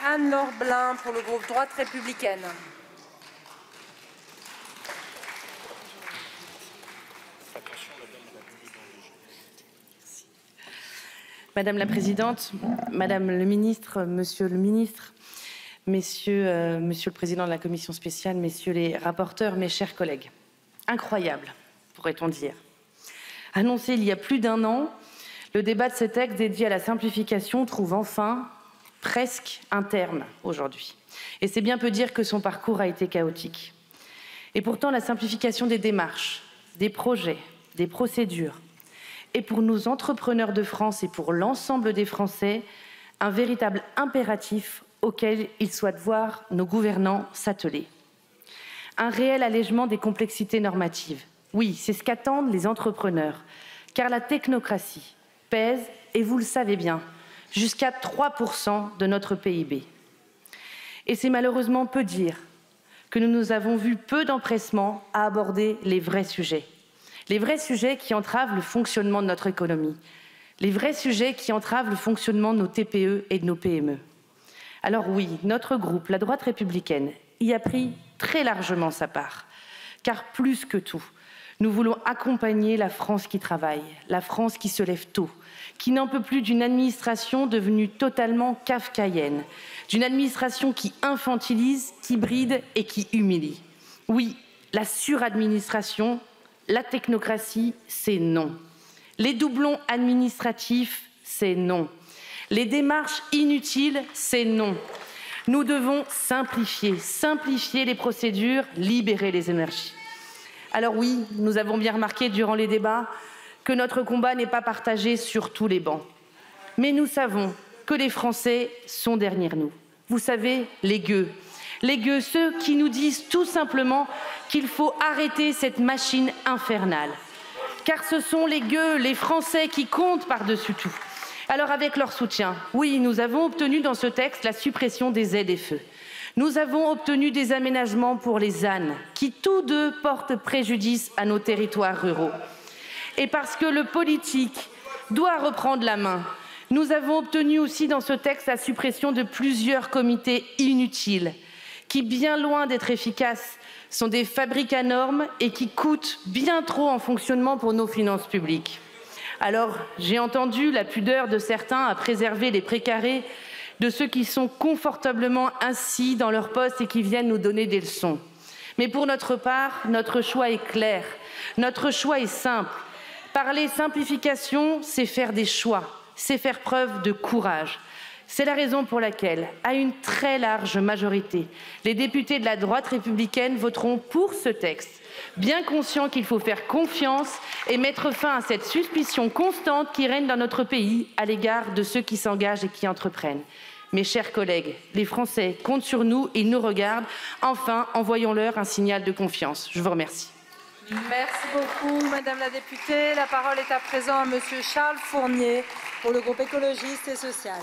Anne-Laure Blin pour le groupe Droite républicaine. Madame la Présidente, Madame le Ministre, Monsieur le Ministre, Monsieur le Président de la Commission spéciale, Messieurs les rapporteurs, mes chers collègues. Incroyable, pourrait-on dire. Annoncé il y a plus d'un an, le débat de ce texte dédié à la simplification trouve enfin presque un terme aujourd'hui. Et c'est bien peu dire que son parcours a été chaotique. Et pourtant, la simplification des démarches, des projets, des procédures, est pour nos entrepreneurs de France et pour l'ensemble des Français un véritable impératif auquel ils souhaitent voir nos gouvernants s'atteler. Un réel allègement des complexités normatives. Oui, c'est ce qu'attendent les entrepreneurs, car la technocratie pèse, et vous le savez bien, jusqu'à 3% de notre PIB. Et c'est malheureusement peu dire que nous avons vu peu d'empressement à aborder les vrais sujets. Les vrais sujets qui entravent le fonctionnement de notre économie. Les vrais sujets qui entravent le fonctionnement de nos TPE et de nos PME. Alors oui, notre groupe, la droite républicaine, y a pris très largement sa part. Car plus que tout, nous voulons accompagner la France qui travaille, la France qui se lève tôt, qui n'en peut plus d'une administration devenue totalement kafkaïenne, d'une administration qui infantilise, qui bride et qui humilie. Oui, la suradministration, la technocratie, c'est non. Les doublons administratifs, c'est non. Les démarches inutiles, c'est non. Nous devons simplifier les procédures, libérer les énergies. Alors oui, nous avons bien remarqué durant les débats que notre combat n'est pas partagé sur tous les bancs. Mais nous savons que les Français sont derrière nous. Vous savez, les gueux, ceux qui nous disent tout simplement qu'il faut arrêter cette machine infernale. Car ce sont les gueux, les Français qui comptent par-dessus tout. Alors avec leur soutien, oui, nous avons obtenu dans ce texte la suppression des ZFE. Nous avons obtenu des aménagements pour les ZAN, qui tous deux portent préjudice à nos territoires ruraux. Et parce que le politique doit reprendre la main, nous avons obtenu aussi dans ce texte la suppression de plusieurs comités inutiles, qui, bien loin d'être efficaces, sont des fabriques à normes et qui coûtent bien trop en fonctionnement pour nos finances publiques. Alors, j'ai entendu la pudeur de certains à préserver les précarés de ceux qui sont confortablement assis dans leur poste et qui viennent nous donner des leçons. Mais pour notre part, notre choix est clair, notre choix est simple. Parler simplification, c'est faire des choix, c'est faire preuve de courage. C'est la raison pour laquelle, à une très large majorité, les députés de la droite républicaine voteront pour ce texte, bien conscients qu'il faut faire confiance et mettre fin à cette suspicion constante qui règne dans notre pays à l'égard de ceux qui s'engagent et qui entreprennent. Mes chers collègues, les Français comptent sur nous, ils nous regardent. Enfin, envoyons-leur un signal de confiance. Je vous remercie. Merci beaucoup, Madame la députée. La parole est à présent à Monsieur Charles Fournier pour le groupe écologiste et social.